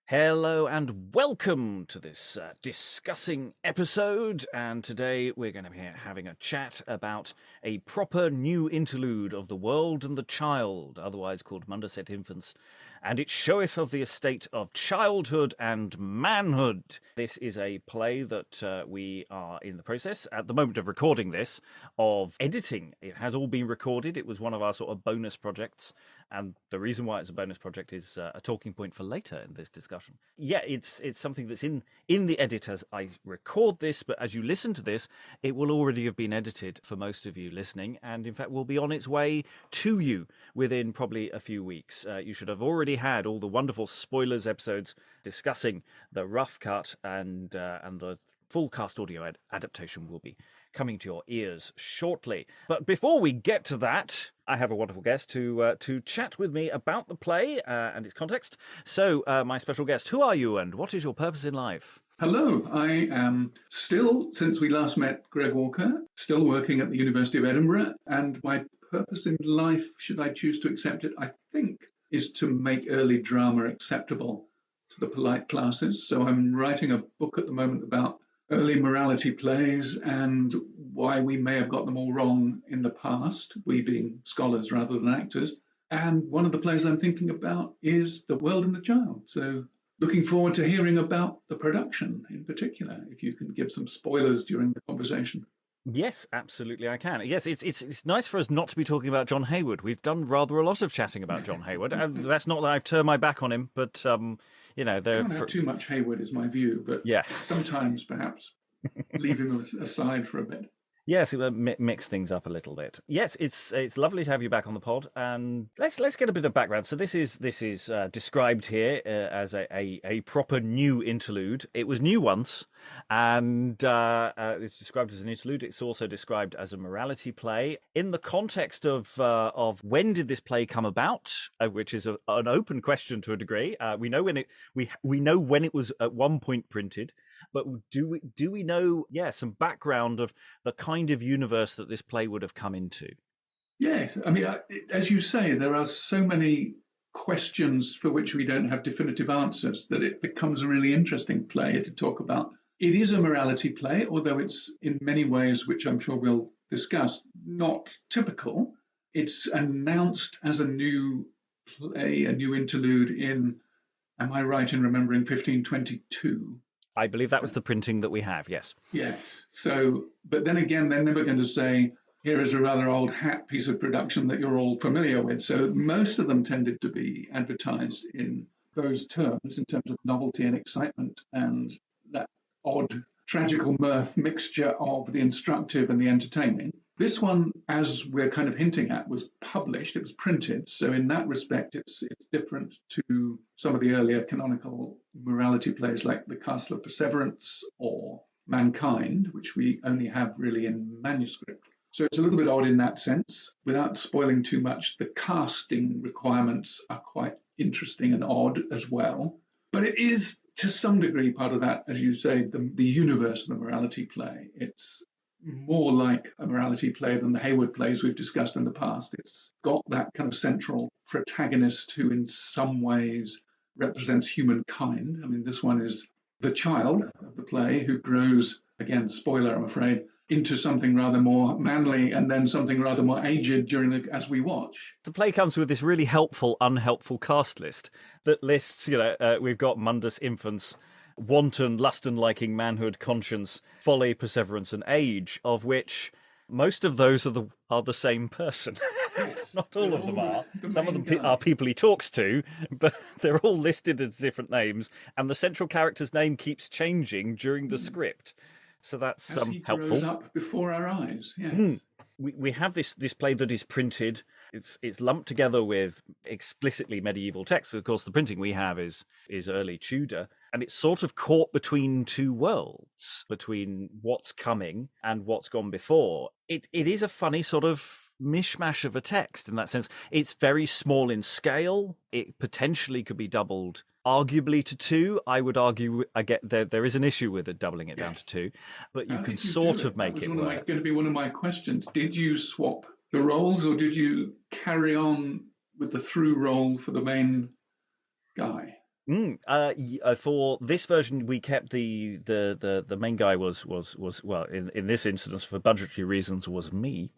Hello and welcome to this discussing episode, and today we're going to be having a chat about a proper new interlude of The World and the Child, otherwise called Mundus et Infans, and it showeth of the estate of childhood and manhood. This is a play that we are in the process, at the moment of recording this, of editing. It has all been recorded. It was one of our sort of bonus projects, and the reason why it's a bonus project is a talking point for later in this discussion. Yeah, it's something that's in the edit as I record this, but as you listen to this, it will already have been edited for most of you listening, and in fact will be on its way to you within probably a few weeks. You should have already had all the wonderful spoilers episodes discussing the rough cut, and the full cast audio adaptation will be coming to your ears shortly. But before we get to that, I have a wonderful guest to chat with me about the play and its context. So, my special guest, who are you and what is your purpose in life? Hello, I am still, since we last met, Greg Walker, still working at the University of Edinburgh, and my purpose in life, should I choose to accept it, I think, is to make early drama acceptable to the polite classes. So I'm writing a book at the moment about early morality plays and why we may have got them all wrong in the past, we being scholars rather than actors. And one of the plays I'm thinking about is The World and the Child. So looking forward to hearing about the production in particular, if you can give some spoilers during the conversation. Yes, absolutely I can. Yes, it's nice for us not to be talking about John Heywood. We've done rather a lot of chatting about John Heywood. And that's not that I've turned my back on him, but Can't have too much Heywood is my view, but yeah, sometimes perhaps leave him aside for a bit. Yes, it will mix things up a little bit. Yes, it's lovely to have you back on the pod, and let's get a bit of background. So this is described here as a proper new interlude. It was new once, and it's described as an interlude. It's also described as a morality play in the context of when did this play come about, which is an open question to a degree. We know when it was at one point printed. But do we know, some background of the kind of universe that this play would have come into? Yes, I mean, as you say, there are so many questions for which we don't have definitive answers that it becomes a really interesting play to talk about. It is a morality play, although it's in many ways, which I'm sure we'll discuss, not typical. It's announced as a new play, a new interlude in, am I right in remembering, 1522? I believe that was the printing that we have, yes. Yeah. So, but then again, they're never going to say, here is a rather old hat piece of production that you're all familiar with. So most of them tended to be advertised in those terms, in terms of novelty and excitement and that odd tragical mirth mixture of the instructive and the entertaining. This one, as we're kind of hinting at, was published, it was printed. So in that respect, it's different to some of the earlier canonical morality plays like The Castle of Perseverance or Mankind, which we only have really in manuscript. So it's a little bit odd in that sense. Without spoiling too much, the casting requirements are quite interesting and odd as well. But it is, to some degree, part of that, as you say, the universe of the morality play. It's more like a morality play than the Heywood plays we've discussed in the past. It's got that kind of central protagonist who in some ways represents humankind. I mean, this one is the child of the play who grows, again, spoiler, I'm afraid, into something rather more manly and then something rather more aged as we watch. The play comes with this really helpful, unhelpful cast list that lists, we've got Mundus, Infans, wanton, lust and liking, manhood, conscience, folly, perseverance, and age, of which most of those are the same person. Yes, not all of them are. Some of them guy. are people he talks to, but they're all listed as different names, and the central character's name keeps changing during the script. So that's As he helpful. grows up before our eyes, yes. We have this play that is printed. It's lumped together with explicitly medieval texts. Of course, the printing we have is early Tudor, and it's sort of caught between two worlds, between what's coming and what's gone before. It is a funny sort of mishmash of a text in that sense. It's very small in scale. It potentially could be doubled, arguably to 2. I would argue there is an issue with it doubling it down to 2, but you can sort of make it work. Going to be one of my questions. Did you swap the roles, or did you carry on with the through role for the main guy? For this version, we kept the main guy was well, in this instance, for budgetary reasons, was me.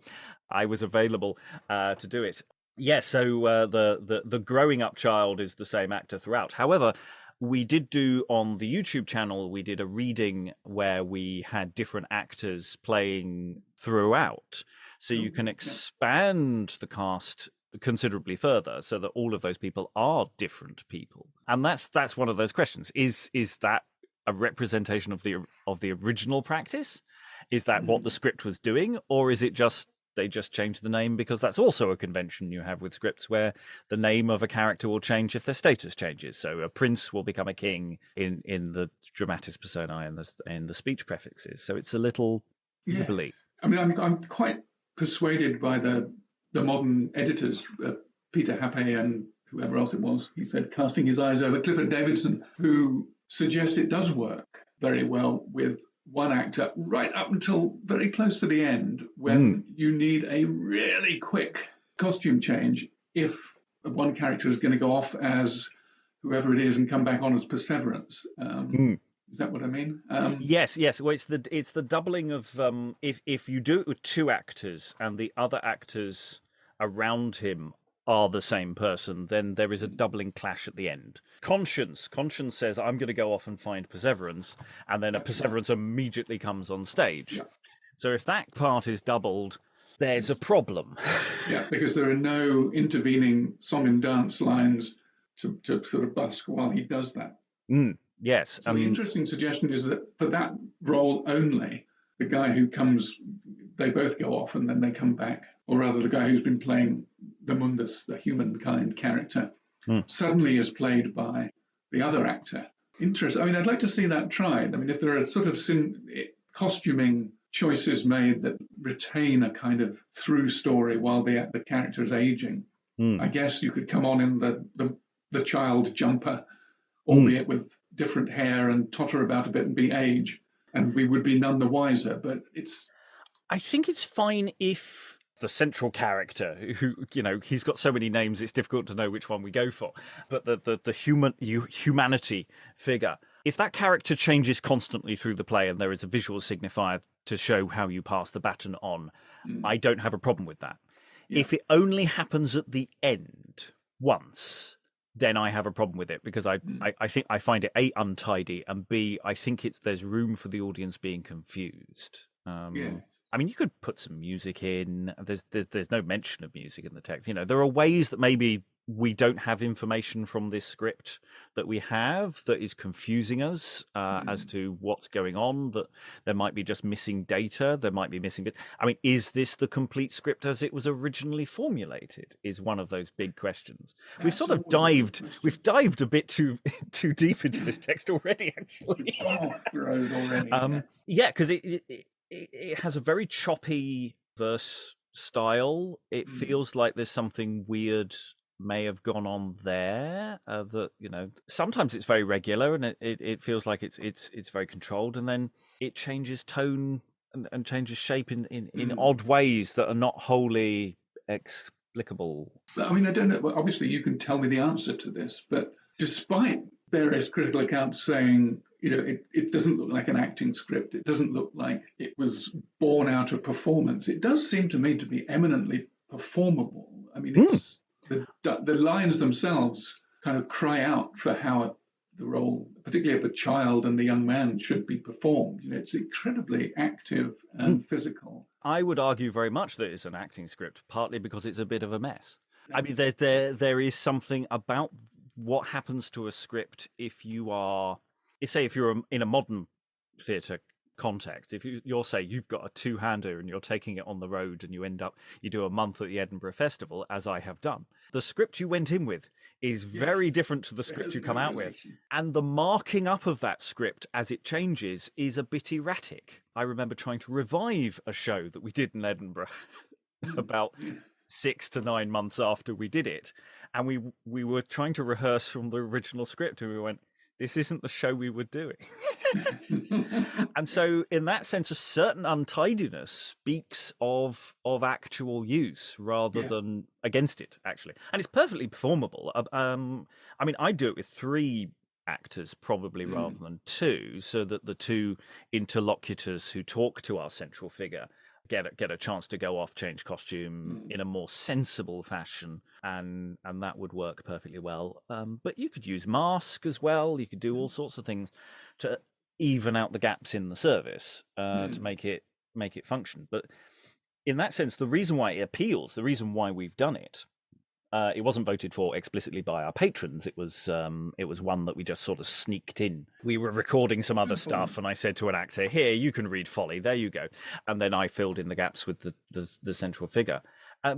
I was available to do it. Yes, so the growing up child is the same actor throughout. However, we did do on the YouTube channel, we did a reading where we had different actors playing throughout. So you can expand the cast considerably further so that all of those people are different people. And that's one of those questions. Is that a representation of the original practice? Is that what the script was doing? Or is it just they just changed the name because that's also a convention you have with scripts where the name of a character will change if their status changes. So a prince will become a king in the dramatis personae and the speech prefixes. So it's a little nibbly. I mean, I'm quite persuaded by the modern editors, Peter Happe and whoever else it was. He said, casting his eyes over Clifford Davidson, who suggests it does work very well with one actor right up until very close to the end, when you need a really quick costume change if one character is going to go off as whoever it is and come back on as Perseverance. Is that what I mean? Yes. Well, it's the doubling of if you do it with two actors and the other actors around him are the same person, then there is a doubling clash at the end. Conscience says, I'm going to go off and find Perseverance, and then a Perseverance immediately comes on stage. Yeah. So if that part is doubled, there's a problem. Yeah, because there are no intervening song and dance lines to sort of busk while he does that. Yes. So the interesting suggestion is that for that role only, the guy who comes, they both go off and then they come back, or rather the guy who's been playing the Mundus, the humankind character, suddenly is played by the other actor. Interesting. I mean, I'd like to see that tried. I mean, if there are sort of costuming choices made that retain a kind of through story while the character is aging, I guess you could come on in the child jumper, albeit with different hair, and totter about a bit and be age, and we would be none the wiser. But I think it's fine if the central character, who, he's got so many names, it's difficult to know which one we go for. But the humanity figure, if that character changes constantly through the play and there is a visual signifier to show how you pass the baton on, I don't have a problem with that. Yeah. If it only happens at the end once, then I have a problem with it, because I think I find it A, untidy, and B, I think there's room for the audience being confused. I mean, you could put some music in. There's no mention of music in the text. There are ways that maybe we don't have information from this script that we have that is confusing us as to what's going on, that there might be just missing data, there might be missing bits. I mean, is this the complete script as it was originally formulated, is one of those big questions. We've sort of dived a bit too deep into this text already, actually. Yeah, because it has a very choppy verse style. It feels like there's something weird may have gone on there, that sometimes it's very regular and it feels like it's very controlled, and then it changes tone and changes shape in odd ways that are not wholly explicable. I mean, I don't know. Well, obviously you can tell me the answer to this, but despite various critical accounts saying it doesn't look like an acting script, it doesn't look like it was born out of performance, it does seem to me to be eminently performable. I mean, it's the lines themselves kind of cry out for how the role, particularly of the child and the young man, should be performed. It's incredibly active and physical. I would argue very much that it's an acting script, partly because it's a bit of a mess. I mean, there is something about what happens to a script if you're in a modern theatre context. If you've got a two-hander and you're taking it on the road and you do a month at the Edinburgh Festival, as I have done, the script you went in with is very different to the script you come out with. And the marking up of that script as it changes is a bit erratic. I remember trying to revive a show that we did in Edinburgh about 6 to 9 months after we did it. And we were trying to rehearse from the original script, and we went, this isn't the show we were doing. And so in that sense, a certain untidiness speaks of actual use rather than against it, actually. And it's perfectly performable. I mean, I do it with 3 actors, probably rather than two, so that the two interlocutors who talk to our central figure get a chance to go off, change costume in a more sensible fashion, and that would work perfectly well. But you could use mask as well. You could do all sorts of things to even out the gaps in the service to make it function. But in that sense, the reason why it appeals, the reason why we've done it, it wasn't voted for explicitly by our patrons. It was one that we just sort of sneaked in. We were recording some other stuff, and I said to an actor, "Here, you can read Folly. There you go." And then I filled in the gaps with the central figure,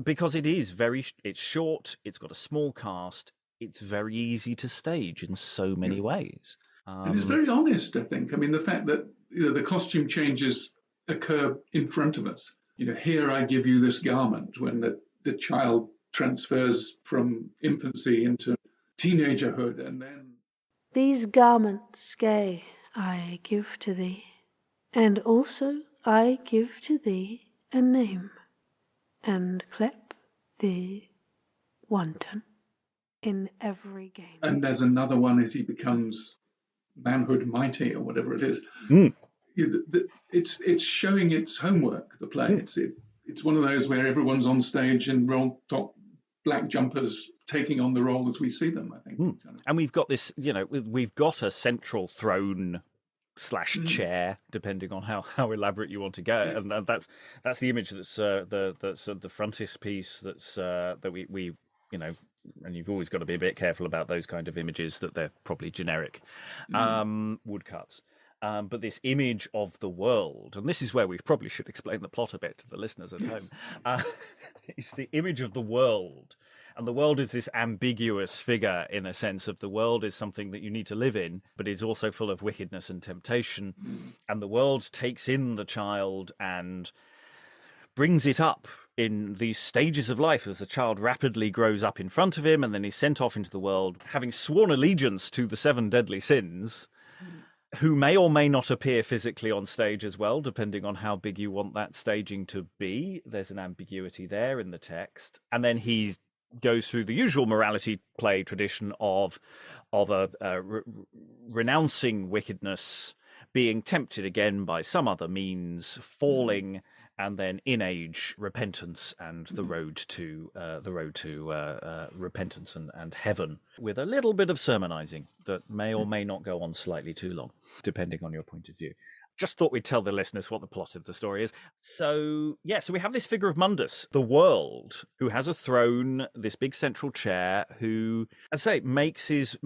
because it's short. It's got a small cast. It's very easy to stage in so many ways. And it's very honest, I think. I mean, the fact that the costume changes occur in front of us. Here I give you this garment when the child transfers from infancy into teenagerhood, and then these garments gay I give to thee, and also I give to thee a name, and clep thee wanton in every game. And there's another one as he becomes manhood mighty, or whatever it is. It's showing its homework, the play. It's one of those where everyone's on stage in roll top black jumpers taking on the role as we see them, I think. And we've got this, we've got a central throne / chair, depending on how elaborate you want to go. And that's the image that's the frontispiece that we and you've always got to be a bit careful about those kind of images, that they're probably generic woodcuts. But this image of the world, and this is where we probably should explain the plot a bit to the listeners at home, it's the image of the world. And the world is this ambiguous figure, in a sense of the world is something that you need to live in, but is also full of wickedness and temptation. And the world takes in the child and brings it up in these stages of life as the child rapidly grows up in front of him, and then he's sent off into the world, having sworn allegiance to the 7 deadly sins, who may or may not appear physically on stage as well, depending on how big you want that staging to be. There's an ambiguity there in the text. And then he goes through the usual morality play tradition of renouncing wickedness, being tempted again by some other means, falling, and then in age repentance and the road to repentance and heaven, with a little bit of sermonizing that may or may not go on slightly too long, depending on your point of view. Just thought we'd tell the listeners what the plot of the story is. So we have this figure of Mundus, the world, who has a throne, this big central chair, who, I'd say, makes his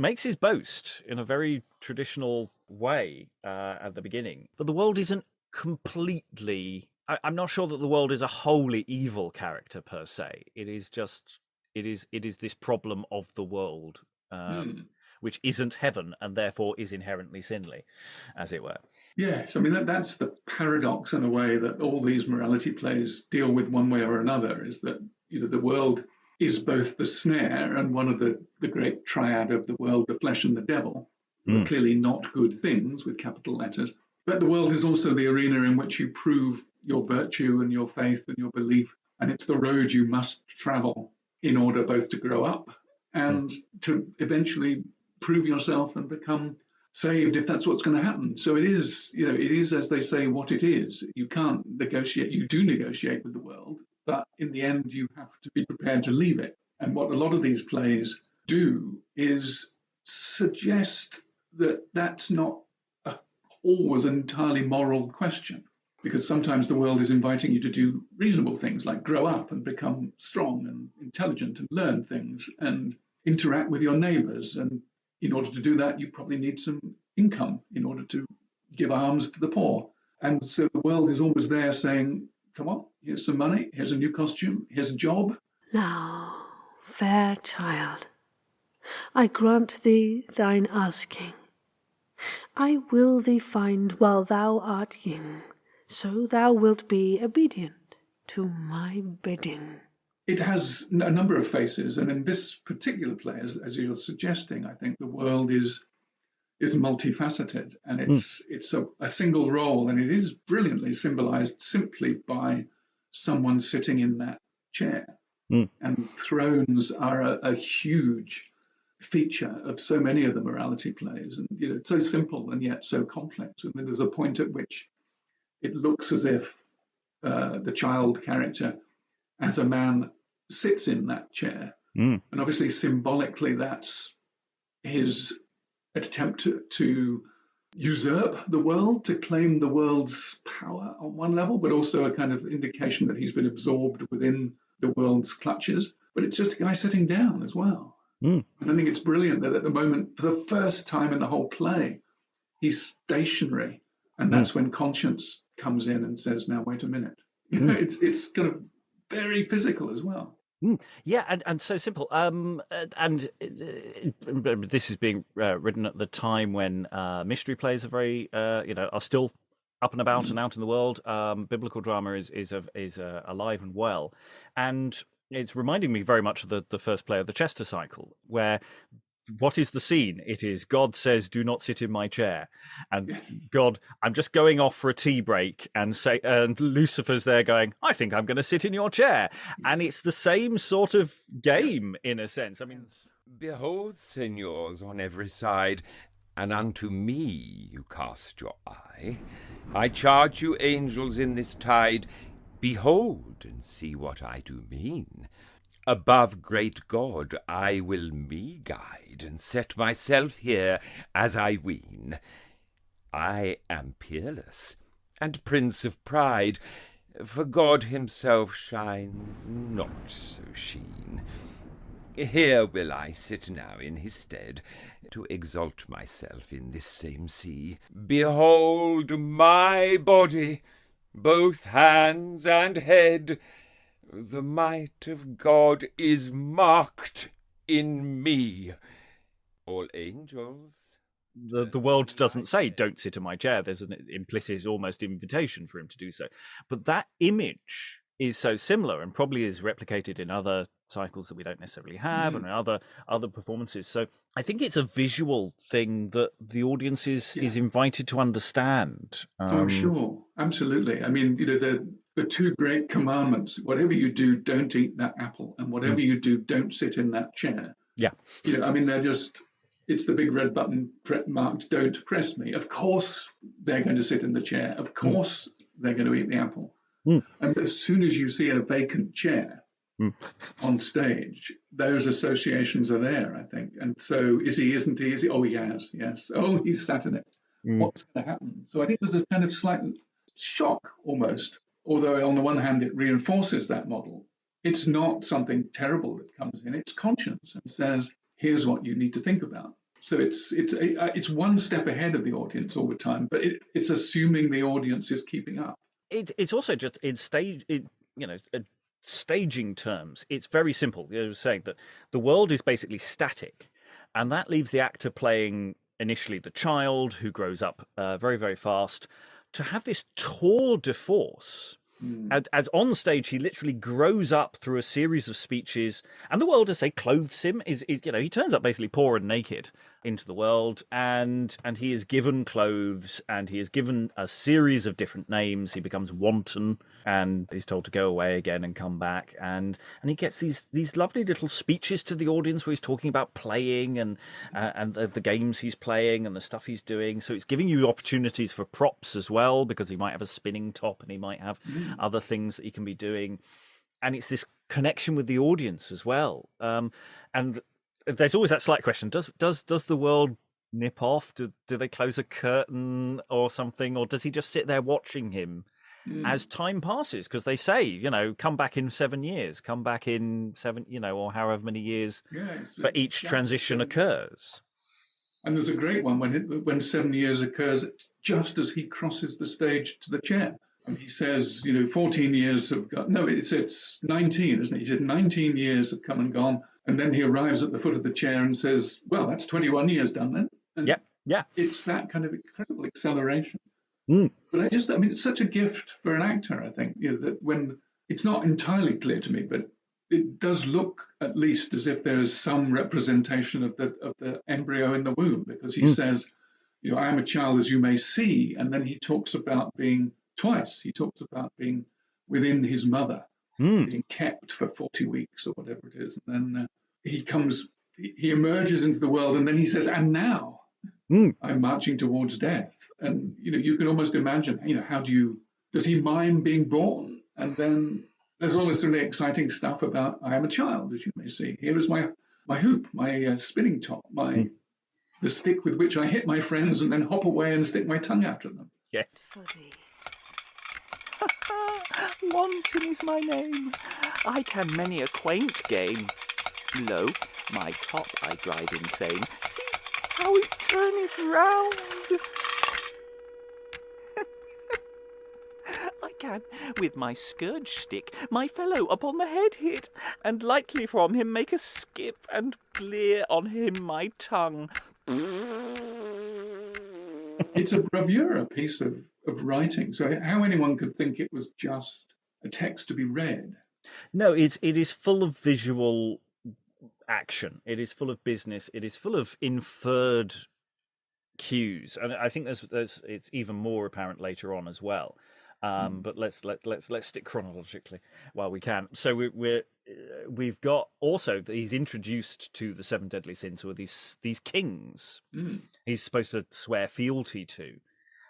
boast in a very traditional way at the beginning. But the world isn't completely... I'm not sure that the world is a wholly evil character per se. It is this problem of the world, which isn't heaven and therefore is inherently sinly, as it were. Yes, I mean that's the paradox in a way that all these morality plays deal with one way or another, is that the world is both the snare and one of the great triad of the world, the flesh and the devil, are clearly not good things with capital letters. But the world is also the arena in which you prove your virtue and your faith and your belief. And it's the road you must travel in order both to grow up and to eventually prove yourself and become saved, if that's what's going to happen. So it is, as they say, what it is. You can't negotiate. You do negotiate with the world, but in the end, you have to be prepared to leave it. And what a lot of these plays do is suggest that that's not always an entirely moral question, because sometimes the world is inviting you to do reasonable things like grow up and become strong and intelligent and learn things and interact with your neighbors. And in order to do that, you probably need some income in order to give alms to the poor. And so the world is always there saying, come on, here's some money, here's a new costume, here's a job. Now, fair child, I grant thee thine asking. I will thee find while thou art young, so thou wilt be obedient to my bidding. It has a number of faces, and in this particular play, as you're suggesting, I think the world is multifaceted, and it's a single role, and it is brilliantly symbolized simply by someone sitting in that chair. And thrones are a huge feature of so many of the morality plays, and it's so simple and yet so complex. I mean, there's a point at which it looks as if the child character, as a man, sits in that chair, and obviously symbolically that's his attempt to usurp the world, to claim the world's power on one level, but also a kind of indication that he's been absorbed within the world's clutches. But it's just a guy sitting down as well. And I think it's brilliant that at the moment, for the first time in the whole play, he's stationary. And that's when conscience comes in and says, now, wait a minute. It's kind of very physical as well. Yeah, and so simple. And this is being written at the time when mystery plays are very, are still up and about and out in the world. Biblical drama is alive and well, and it's reminding me very much of the first play of the Chester cycle, where what is the scene? It is God says, "Do not sit in my chair," and God, I'm just going off for a tea break, and Lucifer's there going, "I think I'm going to sit in your chair," and it's the same sort of game in a sense. I mean, behold, signors, on every side, and unto me you cast your eye. I charge you, angels, in this tide, behold and see what I do mean. Above great God I will me guide, and set myself here as I ween. I am peerless, and prince of pride, for God himself shines not so sheen. Here will I sit now in his stead, to exalt myself in this same sea. Behold my body, both hands and head, the might of God is marked in me. All angels. The world doesn't say, "Don't sit in my chair." There's an implicit, almost invitation for him to do so. But that image is so similar and probably is replicated in other cycles that we don't necessarily have and in other performances. So I think it's a visual thing that the audience is invited to understand. I'm sure. Absolutely. I mean, the two great commandments: whatever you do, don't eat that apple, and whatever you do, don't sit in that chair. Yeah. I mean, it's the big red button marked "Don't press me." Of course they're going to sit in the chair. Of course they're going to eat the apple. And as soon as you see a vacant chair on stage, those associations are there, I think. And so is he, isn't he? Is he? Oh, he has, yes. Oh, he's sat in it. What's going to happen? So I think there's a kind of slight shock almost, although on the one hand it reinforces that model. It's not something terrible that comes in. It's conscience and says, here's what you need to think about. So it's one step ahead of the audience all the time, but it's assuming the audience is keeping up. It's also just in staging terms. It's very simple. You're saying that the world is basically static, and that leaves the actor playing initially the child who grows up very, very fast to have this tour de force. As on stage, he literally grows up through a series of speeches, and the world, as they clothes him, is he turns up basically poor and naked into the world, and he is given clothes, and he is given a series of different names. He becomes wanton, and he's told to go away again and come back, and he gets these lovely little speeches to the audience where he's talking about playing and the games he's playing and the stuff he's doing. So it's giving you opportunities for props as well, because he might have a spinning top and he might have other things that he can be doing, and it's this connection with the audience as well. And there's always that slight question: does the world nip off? Do they close a curtain or something, or does he just sit there watching him as time passes? Because they say, come back in 7 years, come back in 7, or however many years for each transition occurs. And there's a great one when 7 years occurs just as he crosses the stage to the chair. And he says, 14 years have gone. No, it's 19, isn't it? He said 19 years have come and gone. And then he arrives at the foot of the chair and says, well, that's 21 years done then. And yeah. It's that kind of incredible acceleration. But it's such a gift for an actor, I think, that when it's not entirely clear to me, but it does look at least as if there is some representation of the embryo in the womb, because he says, I am a child, as you may see. And then he talks about being twice. He talks about being within his mother, being kept for 40 weeks or whatever it is. And then he comes he emerges into the world, and then he says, and now I'm marching towards death. And, you can almost imagine, does he mind being born? And then there's all this really exciting stuff about, I am a child, as you may see. Here is my hoop, my spinning top, the stick with which I hit my friends and then hop away and stick my tongue out at them. Yes. For thee. Wanton is my name. I can many a quaint game. Lo, my top I drive insane. See how it turneth round. I can, with my scourge stick, my fellow upon the head hit, and lightly from him make a skip, and blear on him my tongue. It's a bravura piece of writing. So how anyone could think it was just a text to be read? No, it is full of visual action. It is full of business. It is full of inferred cues, and I think it's even more apparent later on as well. But let's stick chronologically while we can. So we've got also he's introduced to the seven deadly sins, who are these kings. He's supposed to swear fealty to: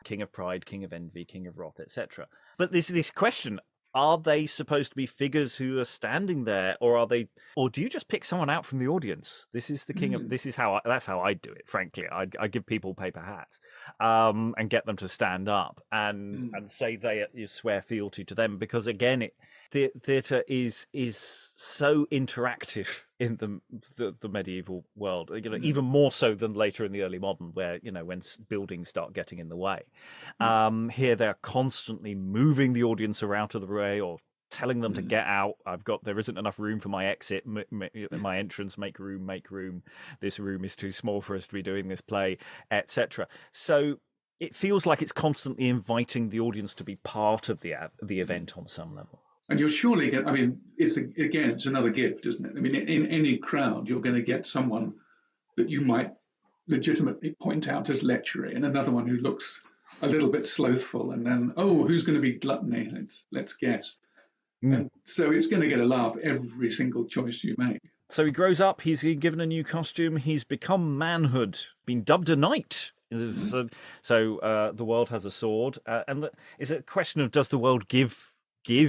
king of pride, king of envy, king of wrath, etc. But this question: are they supposed to be figures who are standing there, or do you just pick someone out from the audience? This is the king of. That's how I do it. Frankly, I give people paper hats, and get them to stand up and say you swear fealty to them, because again, theatre is so interactive in the medieval world. Even more so than later in the early modern, where when buildings start getting in the way. Here they're constantly moving the audience around to the way, or telling them to get out. There isn't enough room for my exit, my entrance. Make room. This room is too small for us to be doing this play, etc. So it feels like it's constantly inviting the audience to be part of the event on some level. And you're surely it's another gift, isn't it? I mean, in any crowd, you're going to get someone that you might legitimately point out as lechery, and another one who looks a little bit slothful, and then, who's going to be gluttony? Let's guess. And so it's going to get a laugh every single choice you make. So he grows up, he's given a new costume, he's become manhood, been dubbed a knight. So the world has a sword, and it's a question of, does the world give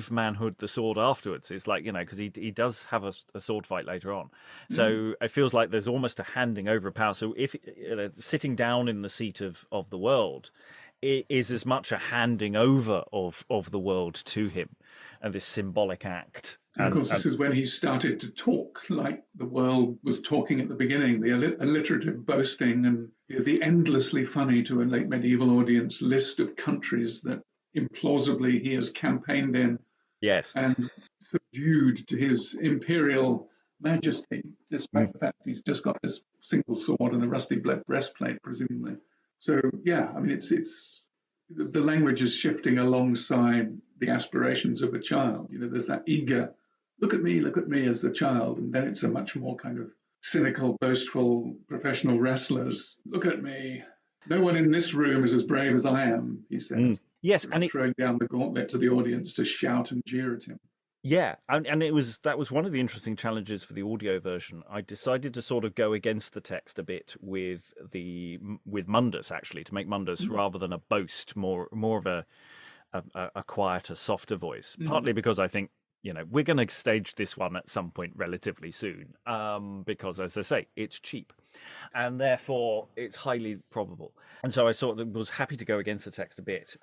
manhood the sword afterwards? It's like, because he does have a sword fight later on. So it feels like there's almost a handing over of power. So if sitting down in the seat of the world, it is as much a handing over of the world to him, and this symbolic act. And of course, this is when he started to talk like the world was talking at the beginning, the alliterative boasting and the endlessly funny to a late medieval audience list of countries that implausibly he has campaigned in. Yes. And subdued to his imperial majesty, despite the fact he's just got this single sword and a rusty breastplate, presumably. So, yeah, I mean, it's the language is shifting alongside the aspirations of a child. There's that eager, look at me as a child. And then it's a much more kind of cynical, boastful, professional wrestlers. Look at me. No one in this room is as brave as I am, he says. Yes, and throwing down the gauntlet to the audience to shout and jeer at him. Yeah, and that was one of the interesting challenges for the audio version. I decided to sort of go against the text a bit with Mundus, actually, to make Mundus rather than a boast, more of a quieter, softer voice. Partly because I think we're going to stage this one at some point relatively soon, because, as I say, it's cheap, and therefore it's highly probable. And so I sort of was happy to go against the text a bit.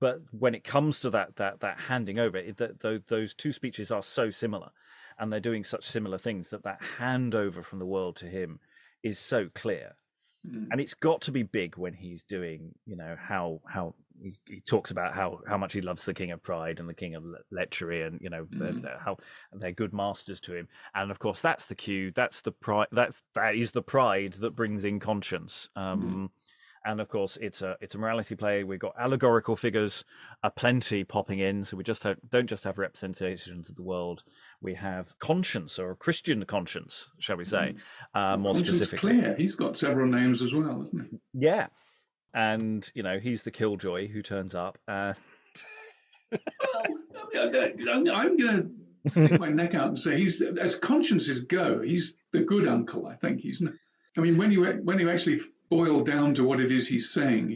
But when it comes to that handing over, those two speeches are so similar, and they're doing such similar things, that handover from the world to him is so clear. And it's got to be big when he's doing, how he talks about how much he loves the king of pride and the king of lechery, and how they're good masters to him. And of course, that's the cue. That's the pride. That is the pride that brings in conscience. And of course, it's a morality play. We've got allegorical figures aplenty popping in, so we don't just have representations of the world. We have conscience, or a Christian conscience, shall we say, more specifically. Clear. He's got several names as well, hasn't he? Yeah, and he's the killjoy who turns up. Well, I'm going to stick my neck out and say he's, as consciences go, he's the good uncle. I think he's. I mean, when you actually boil down to what it is he's saying,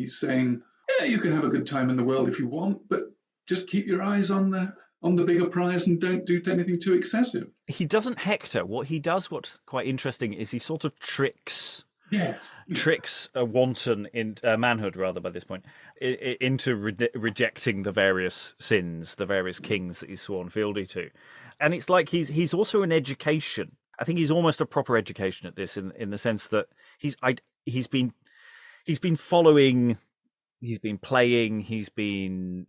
yeah, you can have a good time in the world if you want, but just keep your eyes on the bigger prize and don't do anything too excessive. He doesn't hector. What he does, what's quite interesting, is he sort of tricks a wanton in manhood, rather, by this point, into rejecting the various sins, the various kings that he's sworn fealty to. And it's like he's also an education. I think he's almost a proper education at this, in the sense that he's been following, he's been playing, he's been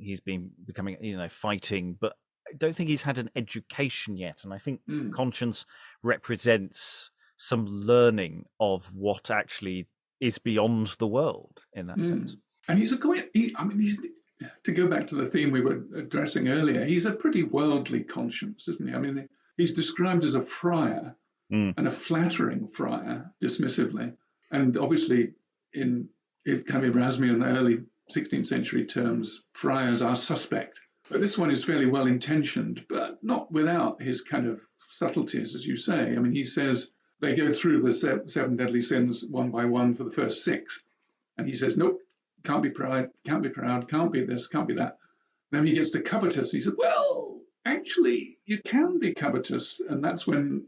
becoming, fighting, but I don't think he's had an education yet. And I think conscience represents some learning of what actually is beyond the world in that sense. And he's to go back to the theme we were addressing earlier, he's a pretty worldly conscience, isn't he? I mean, he's described as a friar, and a flattering friar, dismissively. And obviously, in kind of Erasmian early 16th century terms, friars are suspect. But this one is fairly well-intentioned, but not without his kind of subtleties, as you say. I mean, he says they go through the seven deadly sins one by one for the first six. And he says, nope, can't be proud, can't be this, can't be that. Then he gets to covetous. He said, well, actually, you can be covetous. And that's when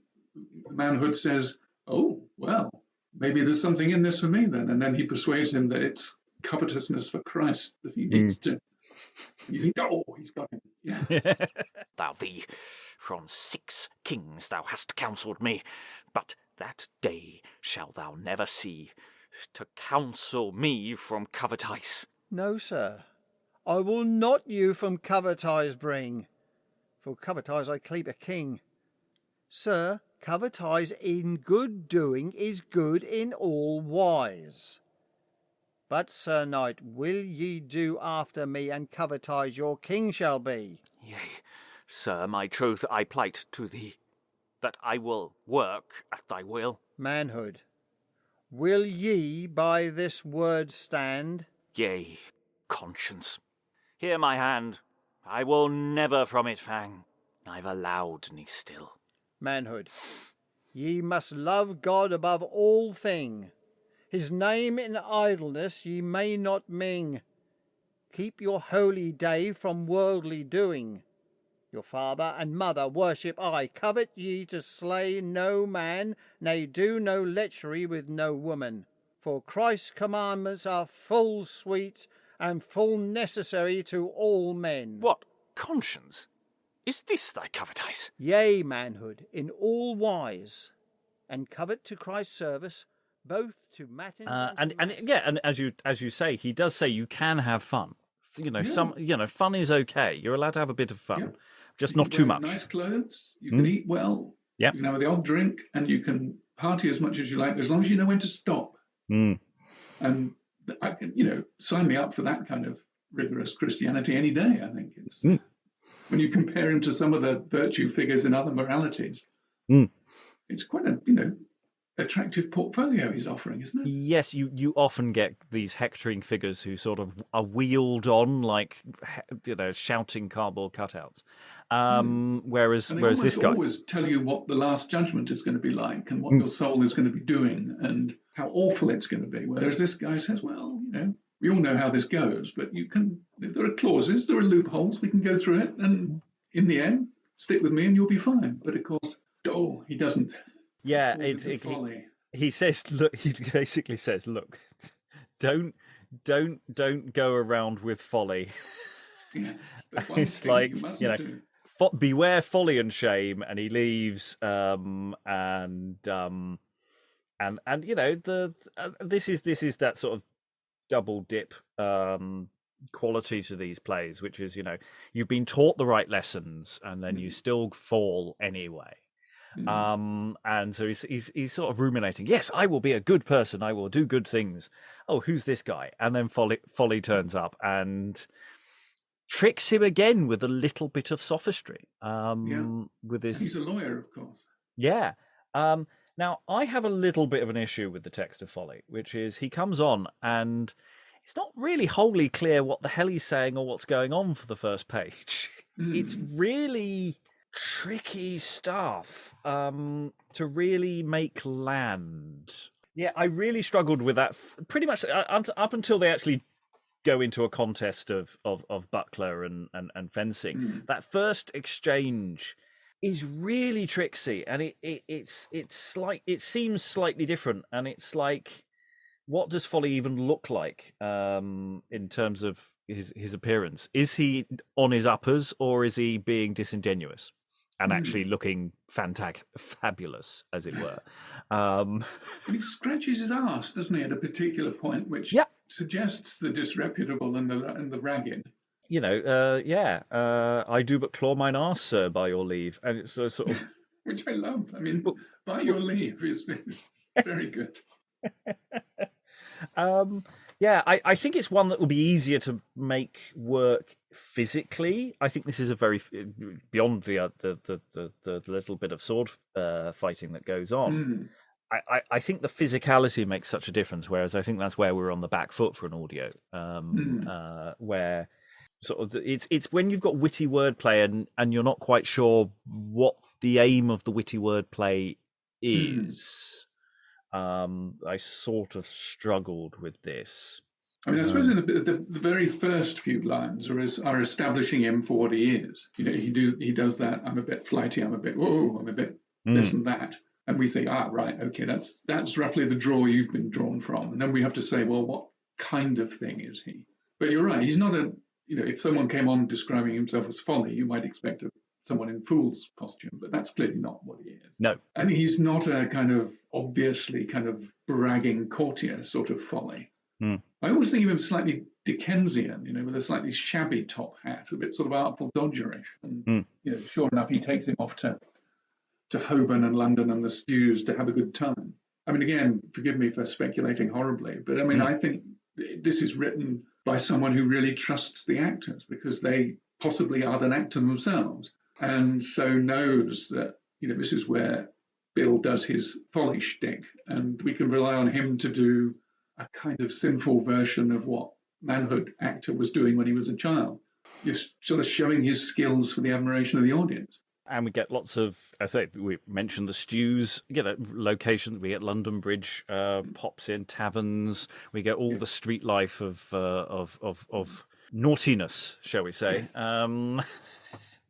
manhood says, oh, well, maybe there's something in this for me then. And then he persuades him that it's covetousness for Christ that he needs to. And you think, oh, he's got him. Yeah. Thou thee, from 6 kings thou hast counselled me, but that day shalt thou never see, to counsel me from covetise. No, sir, I will not you from covetise bring, for covetise I keep a king. Sir, covetise in good doing is good in all wise. But, Sir Knight, will ye do after me, and covetise your king shall be? Yea, sir, my troth I plight to thee, that I will work at thy will. Manhood, will ye by this word stand? Yea, conscience, hear my hand, I will never from it fang, neither loud ne still. Manhood, ye must love God above all thing. His name in idleness ye may not ming. Keep your holy day from worldly doing. Your father and mother worship I. Covet ye to slay no man, nay, do no lechery with no woman. For Christ's commandments are full sweet and full necessary to all men. What, conscience? Is this thy covetise? Yea, manhood, in all wise, and covet to Christ's service, both to matins and as you say, he does say you can have fun. Fun is okay. You're allowed to have a bit of fun, just not too much. Nice clothes. You can eat well. Yeah. You can have the odd drink, and you can party as much as you like, as long as you know when to stop. And I can, sign me up for that kind of rigorous Christianity any day. I think it's when you compare him to some of the virtue figures in other moralities, it's quite a attractive portfolio he's offering, isn't it? Yes, you often get these hectoring figures who sort of are wheeled on like shouting cardboard cutouts. Whereas this guy always tell you what the last judgment is going to be like and what your soul is going to be doing and how awful it's going to be. Whereas this guy says, well, we all know how this goes, but there are clauses, there are loopholes, we can go through it, and in the end, stick with me and you'll be fine. But of course, he doesn't. Yeah, he says, look, he basically says, look, don't go around with folly. Yes, it's like, beware folly and shame, and he leaves, this is that sort of double dip quality to these plays, which is, you've been taught the right lessons and then you still fall anyway. And so he's sort of ruminating. Yes, I will be a good person. I will do good things. Oh, who's this guy? And then folly turns up and tricks him again with a little bit of sophistry. With this, he's a lawyer, of course. Yeah. Now I have a little bit of an issue with the text of Folly, which is he comes on and it's not really wholly clear what the hell he's saying or what's going on for the first page. It's really tricky stuff to really make land. Yeah, I really struggled with that pretty much up until they actually go into a contest of buckler and fencing. That first exchange is really tricksy, and it's like, it seems slightly different, and it's like, what does Folly even look like in terms of his appearance? Is he on his uppers, or is he being disingenuous and actually looking fabulous, as it were? And he scratches his arse, doesn't he, at a particular point, which suggests the disreputable and the ragged. You know, I do but claw mine arse, sir, by your leave. And it's a sort of... Which I love. I mean, by your leave is very good. I think it's one that will be easier to make work physically. I think this is a very, beyond the little bit of sword fighting that goes on. I think the physicality makes such a difference, whereas I think that's where we're on the back foot for an audio, where sort of it's when you've got witty wordplay and you're not quite sure what the aim of the witty wordplay is. I sort of struggled with this. I mean, I suppose in the very first few lines are establishing him for what he is. You know, he does that. I'm a bit flighty. I'm a bit whoa. I'm a bit this and that. And we think, right, okay, that's roughly the draw you've been drawn from. And then we have to say, well, what kind of thing is he? But you're right. He's not if someone came on describing himself as Folly, you might expect someone in fool's costume, but that's clearly not what he is. No. And he's not a kind of obviously kind of bragging courtier sort of Folly. I always think of him slightly Dickensian, with a slightly shabby top hat, a bit sort of Artful Dodgerish. And sure enough, he takes him off to Holborn and London and the stews to have a good time. I mean, again, forgive me for speculating horribly, but I mean, I think this is written by someone who really trusts the actors, because they possibly are an actor themselves, and so knows that this is where Bill does his Folly shtick, and we can rely on him to do a kind of sinful version of what manhood actor was doing when he was a child, just sort of showing his skills for the admiration of the audience. And we get lots of, as I say, we mentioned the stews, locations. We get London Bridge pops in, taverns. We get all the street life of naughtiness, shall we say? The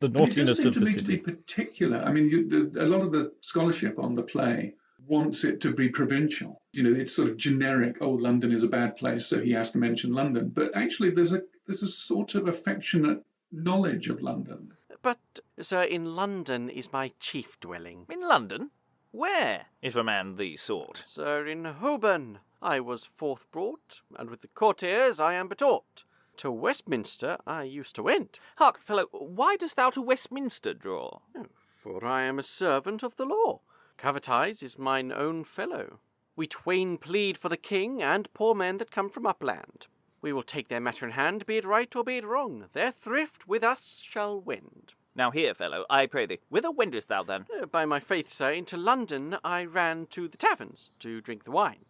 naughtiness of the city. It does seem to me to be particular. I mean, a lot of the scholarship on the play wants it to be provincial. It's sort of generic. Oh, London is a bad place, so he has to mention London. But actually, there's a sort of affectionate knowledge of London. But, sir, in London is my chief dwelling. In London? Where, if a man thee sought? Sir, in Holborn I was forth brought, and with the courtiers I am betaught. To Westminster I used to went. Hark, fellow, why dost thou to Westminster draw? For I am a servant of the law. Covetise is mine own fellow. We twain plead for the king and poor men that come from upland. We will take their matter in hand, be it right or be it wrong. Their thrift with us shall wend. Now here, fellow, I pray thee, whither wendest thou then? By my faith, sir, into London I ran to the taverns to drink the wine,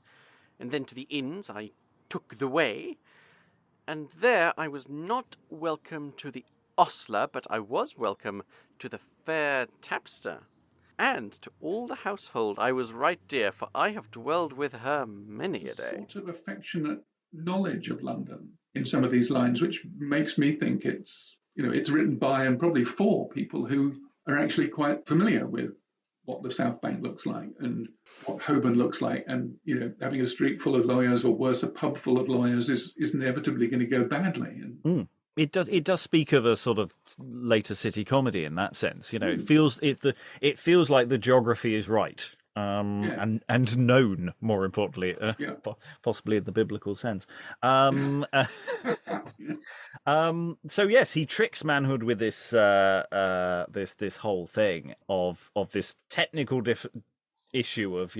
and then to the inns I took the way, and there I was not welcome to the ostler, but I was welcome to the fair tapster. And to all the household I was right dear, for I have dwelled with her many a day. Sort of affectionate knowledge of London in some of these lines, which makes me think it's written by and probably for people who are actually quite familiar with what the South Bank looks like and what Holborn looks like, and having a street full of lawyers, or worse, a pub full of lawyers is inevitably going to go badly. And It does speak of a sort of later city comedy in that sense. It feels like the geography is right. And known, more importantly, possibly in the biblical sense. So yes, he tricks manhood with this this whole thing of this technical issue of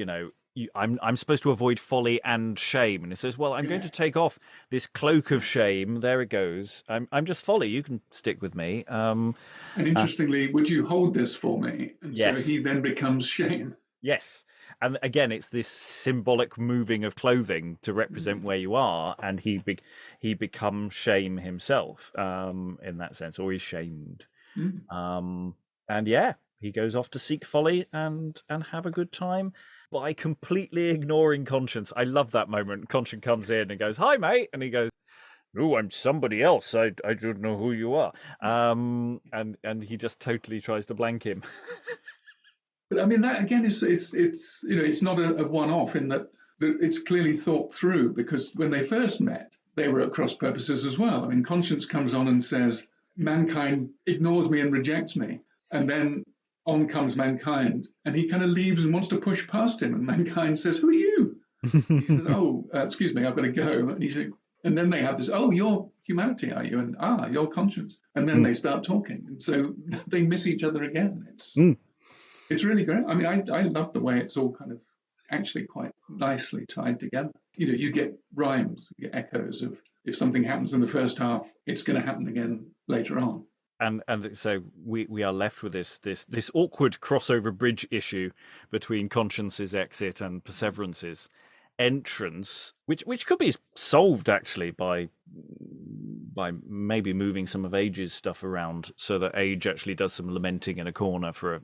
I'm supposed to avoid folly and shame, and he says, well, I'm going to take off this cloak of shame. There it goes. I'm just Folly. You can stick with me. And interestingly, would you hold this for me? And so he then becomes shame. Yes. And again, it's this symbolic moving of clothing to represent where you are, and he becomes shame himself in that sense, or he's shamed. And yeah, he goes off to seek folly and have a good time by completely ignoring Conscience. I love that moment. Conscience comes in and goes, "Hi, mate," and he goes, "Oh, I'm somebody else. I don't know who you are." And he just totally tries to blank him. But I mean, that again is it's not a one-off in that it's clearly thought through, because when they first met, they were at cross purposes as well. I mean, Conscience comes on and says, "Mankind ignores me and rejects me," and then on comes Mankind, and he kind of leaves and wants to push past him, and Mankind says, "Who are you?" He says, "Oh, excuse me, I've got to go." And he said, and then they have this, "Oh, you're humanity, are you?" And you're Conscience. And then they start talking, and so they miss each other again. It's really great. I mean, I love the way it's all kind of actually quite nicely tied together. You know, you get rhymes, you get echoes of if something happens in the first half, it's going to happen again later on. And so we are left with this awkward crossover bridge issue between Conscience's exit and Perseverance's entrance, which could be solved actually by maybe moving some of Age's stuff around so that Age actually does some lamenting in a corner for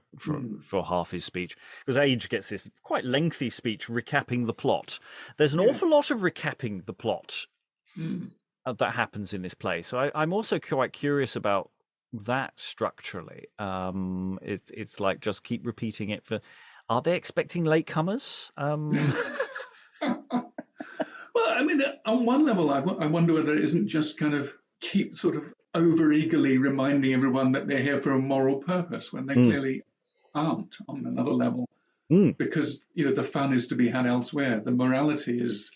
half his speech, because Age gets this quite lengthy speech recapping the plot. There's an awful lot of recapping the plot that happens in this play, so I'm also quite curious about that structurally. It's like just keep repeating it for. Are they expecting latecomers? Well, I mean, on one level, I wonder whether it isn't just kind of keep sort of over-eagerly reminding everyone that they're here for a moral purpose when they clearly aren't on another level. Because, you know, the fun is to be had elsewhere. The morality is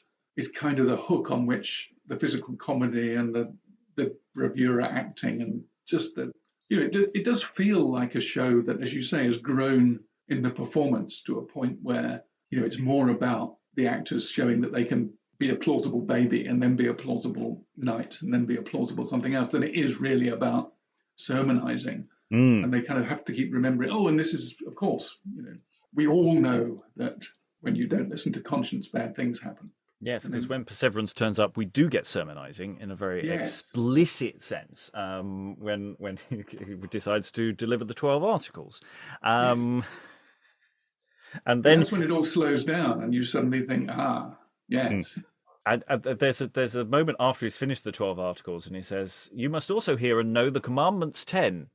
kind of the hook on which the physical comedy and the reviewer are acting, and just that, you know, it does feel like a show that, as you say, has grown in the performance to a point where, you know, it's more about the actors showing that they can be a plausible baby and then be a plausible knight and then be a plausible something else than it is really about sermonizing. And they kind of have to keep remembering, and this is, of course, you know, we all know that when you don't listen to Conscience, bad things happen. Yes, because when Perseverance turns up, we do get sermonizing in a very explicit sense when he decides to deliver the 12 articles. And then that's when it all slows down and you suddenly think, yes. And there's a moment after he's finished the 12 articles and he says, "You must also hear and know the Commandments 10.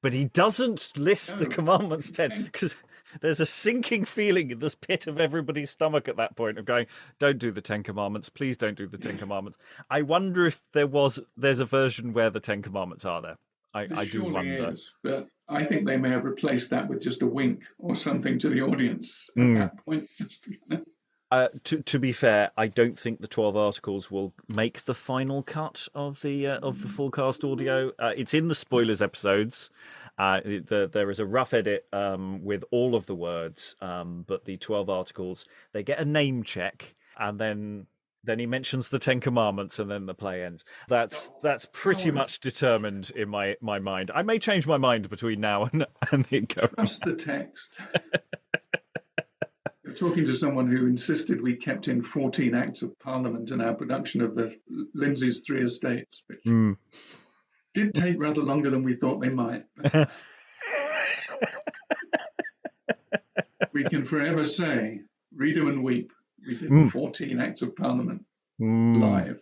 But he doesn't list the Commandments 10 because there's a sinking feeling in this pit of everybody's stomach at that point of going, "Don't do the 10 Commandments. Please don't do the 10 Commandments." I wonder if there's a version where the 10 Commandments are there. I do wonder. Is, but I think they may have replaced that with just a wink or something to the audience at that point. To be fair, I don't think the 12 articles will make the final cut of the full cast audio. It's in the spoilers episodes. There is a rough edit with all of the words, but the 12 articles, they get a name check, and then he mentions the 10 Commandments, and then the play ends. That's pretty much determined in my mind. I may change my mind between now and the incoming. Trust the text. Talking to someone who insisted we kept in 14 Acts of Parliament in our production of the Lindsay's Three Estates, which did take rather longer than we thought they might. We can forever say, read 'em and weep. We did 14 Acts of Parliament live.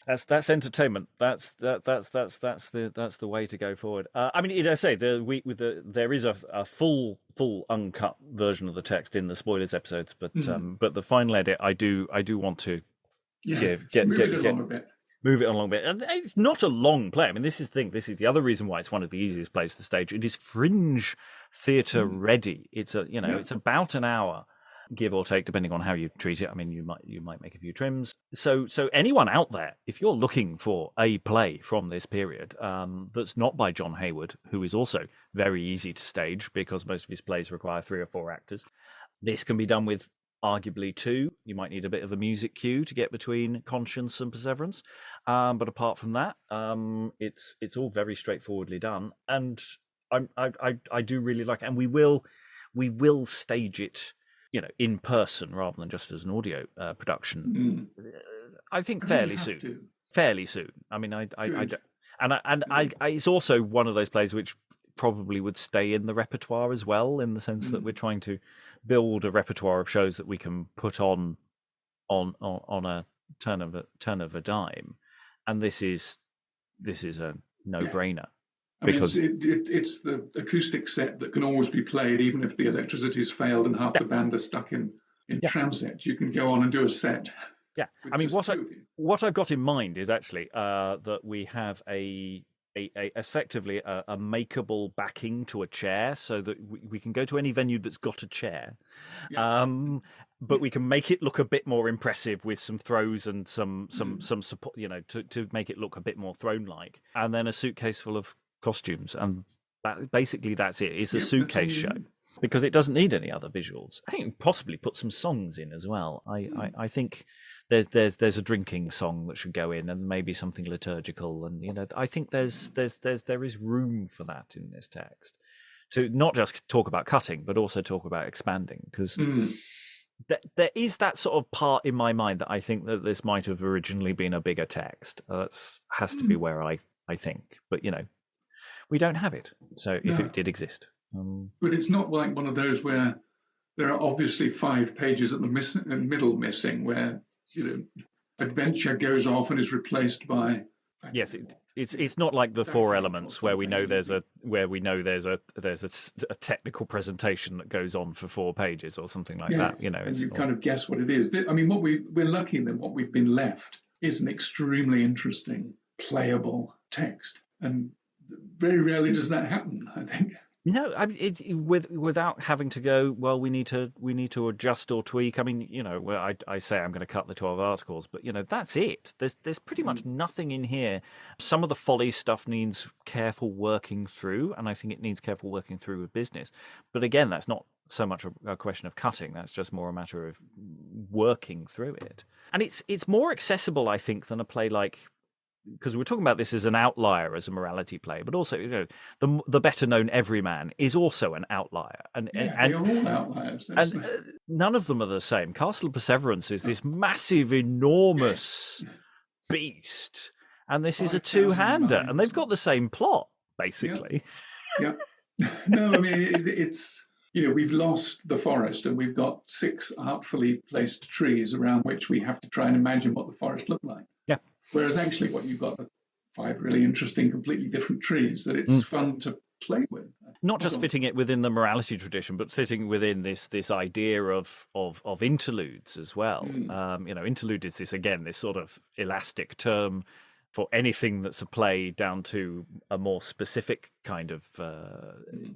That's entertainment. That's the way to go forward. I mean, I say there is a full uncut version of the text in the spoilers episodes, but the final edit, I do want to move it along a bit. And it's not a long play. I mean, this is the other reason why it's one of the easiest plays to stage. It is fringe theatre ready. It's it's about an hour, give or take, depending on how you treat it. I mean, you might make a few trims. So anyone out there, if you're looking for a play from this period that's not by John Heywood, who is also very easy to stage because most of his plays require 3 or 4 actors, this can be done with arguably 2. You might need a bit of a music cue to get between Conscience and Perseverance, but apart from that, it's all very straightforwardly done, and I do really like it, and we will stage it, in person rather than just as an audio production. I think fairly soon. Fairly soon. I mean, I don't, and it's also one of those plays which probably would stay in the repertoire as well, in the sense that we're trying to build a repertoire of shows that we can put on a turn of a dime, and this is a no-brainer. Because it's the acoustic set that can always be played, even if the electricity's failed and half the band are stuck in transit. You can go on and do a set. Yeah, I mean, what I've got in mind is actually that we have a effectively a makeable backing to a chair, so that we can go to any venue that's got a chair, but we can make it look a bit more impressive with some throws and some support, to make it look a bit more throne-like, and then a suitcase full of costumes, and that's it. It's a suitcase show because it doesn't need any other visuals. I think possibly put some songs in as well. I think there's a drinking song that should go in, and maybe something liturgical, and I think there is room for that in this text, to not just talk about cutting but also talk about expanding, because there is that sort of part in my mind that I think that this might have originally been a bigger text. That has to be where I think, but we don't have it. So if it did exist. But it's not like one of those where there are obviously 5 pages at the middle missing, where adventure goes off and is replaced by. Yes, it's not like the 4 elements where we know there's a technical presentation that goes on for 4 pages or something like that. And you kind of guess what it is. I mean, we're lucky that what we've been left is an extremely interesting, playable text, and very rarely does that happen, I think. No, I mean, without having to go, well, we need to adjust or tweak. I mean, I say I'm going to cut the 12 articles, but that's it. There's pretty much nothing in here. Some of the folly stuff needs careful working through, and I think it needs careful working through with business. But again, that's not so much a question of cutting. That's just more a matter of working through it. And it's more accessible, I think, than a play like. Because we're talking about this as an outlier, as a morality play, but also, the better known Everyman is also an outlier, and they are all outliers. And none of them are the same. Castle of Perseverance is this massive, enormous beast, and this is a 2-hander, and they've got the same plot basically. Yeah. No, I mean it's we've lost the forest, and we've got 6 artfully placed trees around which we have to try and imagine what the forest looked like. Yeah. Whereas actually what you've got are 5 really interesting, completely different trees that it's fun to play with. Not just fitting it within the morality tradition, but fitting within this idea of interludes as well. Interlude is this sort of elastic term for anything that's a play down to a more specific kind of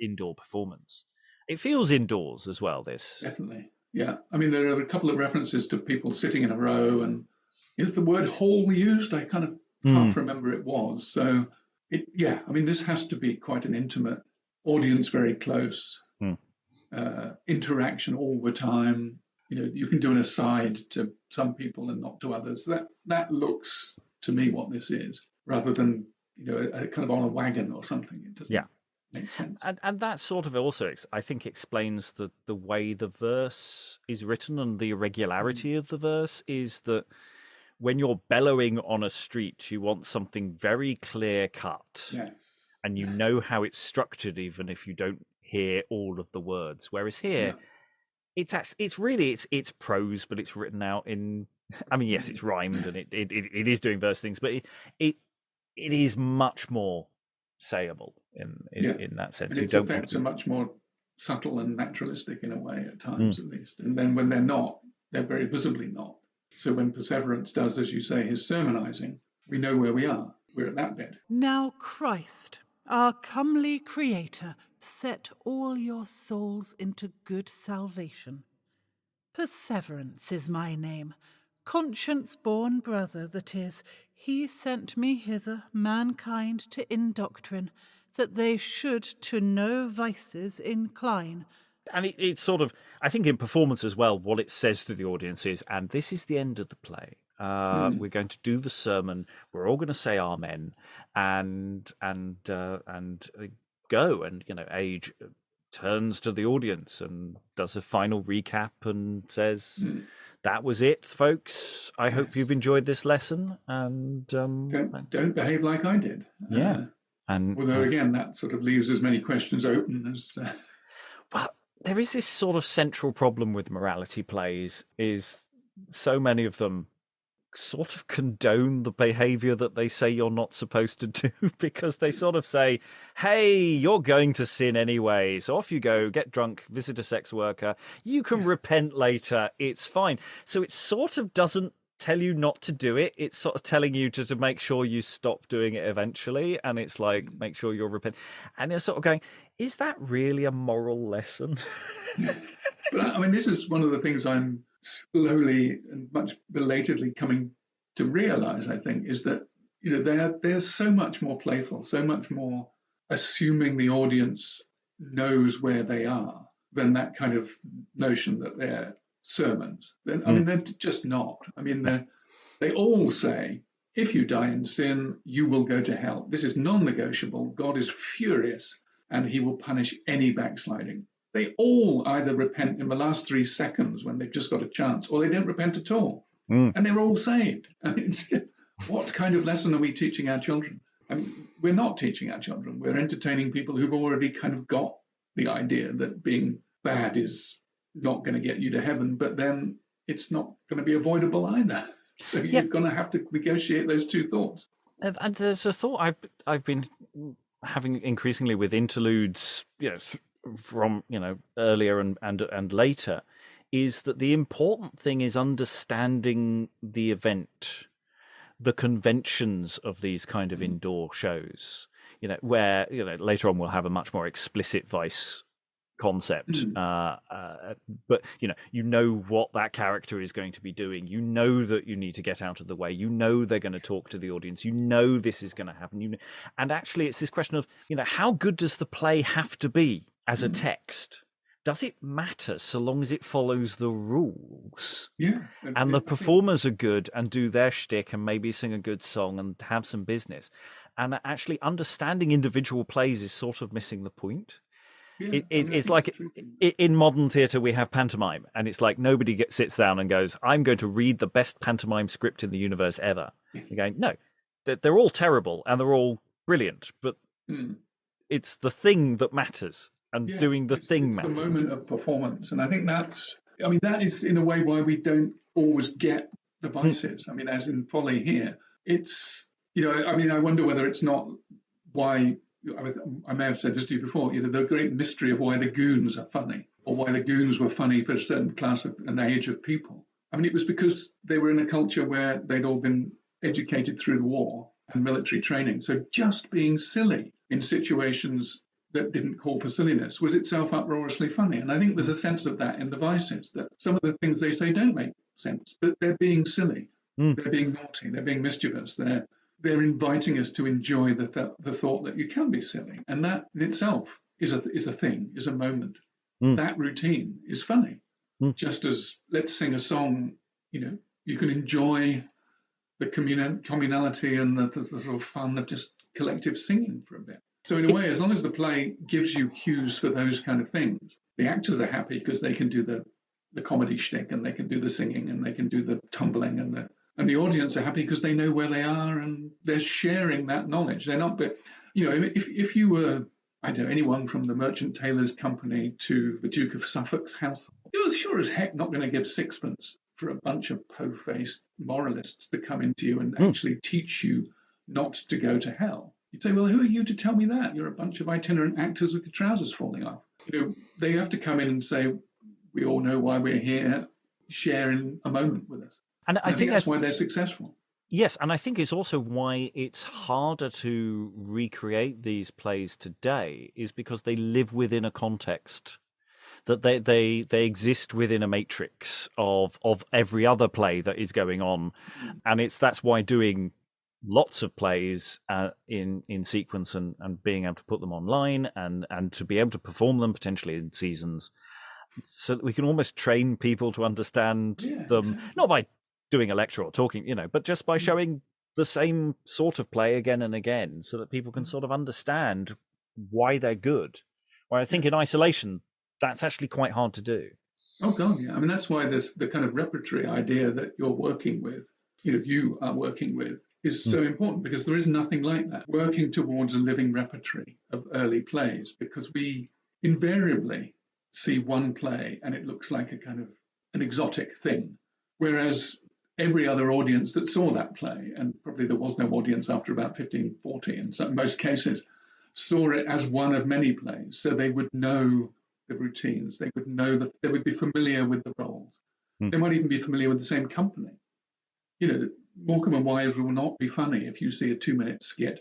indoor performance. It feels indoors as well, this. Definitely, yeah. I mean, there are a couple of references to people sitting in a row, and is the word hall used? I kind of half remember it was. So, this has to be quite an intimate audience, very close, interaction all the time. You can do an aside to some people and not to others. That looks to me what this is, rather than a kind of on a wagon or something. It doesn't make sense. And that sort of also, I think, explains the way the verse is written, and the irregularity of the verse is that. When you're bellowing on a street, you want something very clear cut, and you know how it's structured, even if you don't hear all of the words. Whereas here, it's prose, but it's written out in. I mean, yes, it's rhymed and it is doing verse things, but it is much more sayable in that sense. And its effects are much more subtle and naturalistic in a way at times, at least. And then when they're not, they're very visibly not. So when Perseverance does, as you say, his sermonizing, we know where we are. We're at that bit. Now Christ, our comely Creator, set all your souls into good salvation. Perseverance is my name, conscience-born brother that is. He sent me hither mankind to indoctrine, that they should to no vices incline. And it's sort of, I think in performance as well, what it says to the audience is, and this is the end of the play. We're going to do the sermon. We're all going to say amen, and go. And Age turns to the audience and does a final recap and says, "That was it, folks. I hope you've enjoyed this lesson." And don't behave like I did. Yeah. And although again, that sort of leaves as many questions open as. Well, there is this sort of central problem with morality plays: is so many of them sort of condone the behavior that they say you're not supposed to do, because they sort of say, hey, you're going to sin anyway, so off you go, get drunk, visit a sex worker, you can repent later, it's fine. So it sort of doesn't tell you not to do it, it's sort of telling you to make sure you stop doing it eventually, and it's like, make sure you'll repent. And you're sort of going, is that really a moral lesson? But I mean, this is one of the things I'm slowly and much belatedly coming to realize, I think, is that, you know, they're so much more playful, so much more assuming the audience knows where they are than that kind of notion that they're sermons. I mean, they're just not. I mean, they all say, if you die in sin, you will go to hell. This is non-negotiable. God is furious and he will punish any backsliding. They all either repent in the last 3 seconds when they've just got a chance, or they don't repent at all. And they're all saved. I mean, what kind of lesson are we teaching our children? I mean, we're not teaching our children. We're entertaining people who've already kind of got the idea that being bad is not going to get you to heaven, but then it's not going to be avoidable either. So you're going to have to negotiate those two thoughts. And there's a thought I've been having increasingly with interludes, you know, from, you know, earlier and later, is that the important thing is understanding the event, the conventions of these kind of indoor shows, you know, where, you know, later on we'll have a much more explicit vice concept, but you know what that character is going to be doing, you know that you need to get out of the way, you know they're going to talk to the audience, you know this is going to happen, you know. And actually it's this question of, you know, how good does the play have to be as a text? Does it matter so long as it follows the rules? Yeah. And the performers are good and do their shtick and maybe sing a good song and have some business. And actually understanding individual plays is sort of missing the point. Yeah, it's like in modern theatre we have pantomime, and it's like nobody sits down and goes, I'm going to read the best pantomime script in the universe ever. You're going, no, they're all terrible and they're all brilliant, but it's the thing that matters, and doing the thing matters. The moment of performance. And I think that is in a way why we don't always get the vices. I mean, as in Folly here, it's, you know, I mean, I wonder whether it's not why, I may have said this to you before, you know, the great mystery of why the goons are funny, or why the goons were funny for a certain class of an age of people. I mean, it was because they were in a culture where they'd all been educated through the war and military training. So just being silly in situations that didn't call for silliness was itself uproariously funny. And I think there's a sense of that in the vices, that some of the things they say don't make sense, but they're being silly, they're being naughty, they're being mischievous, they're inviting us to enjoy the thought that you can be silly. And that in itself is a thing, is a moment. That routine is funny. Just as let's sing a song, you know, you can enjoy the communality and the sort of fun of just collective singing for a bit. So in a way, as long as the play gives you cues for those kind of things, the actors are happy because they can do the comedy shtick, and they can do the singing, and they can do the tumbling, and the audience are happy because they know where they are and they're sharing that knowledge. They're not, but, you know, if you were, I don't know, anyone from the Merchant Taylors Company to the Duke of Suffolk's house, you're sure as heck not going to give sixpence for a bunch of po-faced moralists to come into you and actually teach you not to go to hell. You'd say, well, who are you to tell me that? You're a bunch of itinerant actors with your trousers falling off. You know, they have to come in and say, we all know why we're here, sharing a moment with us. And I think that's why they're successful. Yes, and I think it's also why it's harder to recreate these plays today, is because they live within a context, that they exist within a matrix of every other play that is going on. And that's why doing lots of plays in sequence and being able to put them online and to be able to perform them potentially in seasons, so that we can almost train people to understand them, exactly. Not by doing a lecture or talking, you know, but just by showing the same sort of play again and again, so that people can sort of understand why they're good. Where I think in isolation, that's actually quite hard to do. Oh God, yeah. I mean, that's why the kind of repertory idea that you're working with, you know, you are working with, is so important, because there is nothing like that. Working towards a living repertory of early plays, because we invariably see one play and it looks like a kind of an exotic thing, whereas every other audience that saw that play, and probably there was no audience after about 1540 in most cases, saw it as one of many plays. So they would know the routines, they would know that they would be familiar with the roles. They might even be familiar with the same company. Morecambe and Wise will not be funny if you see a 2-minute skit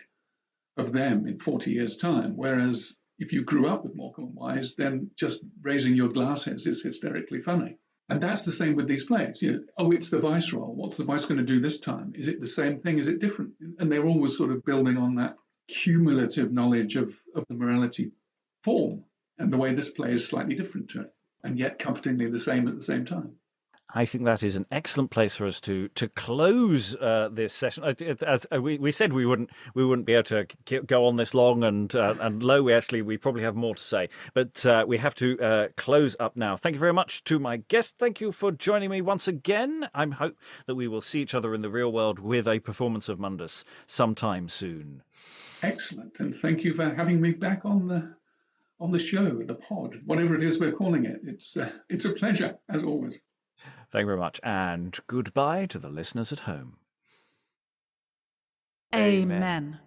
of them in 40 years' time, whereas if you grew up with Morecambe and Wise, then just raising your glasses is hysterically funny. And that's the same with these plays. It's the Vice role. What's the Vice going to do this time? Is it the same thing? Is it different? And they're always sort of building on that cumulative knowledge of the morality form, and the way this play is slightly different to it, and yet comfortingly the same at the same time. I think that is an excellent place for us to close this session. As we said, we wouldn't be able to go on this long, and we probably have more to say, but we have to close up now. Thank you very much to my guest. Thank you for joining me once again. I hope that we will see each other in the real world with a performance of Mundus sometime soon. Excellent, and thank you for having me back on the show, the pod, whatever it is we're calling it. It's a pleasure, as always. Thank you very much, and goodbye to the listeners at home. Amen.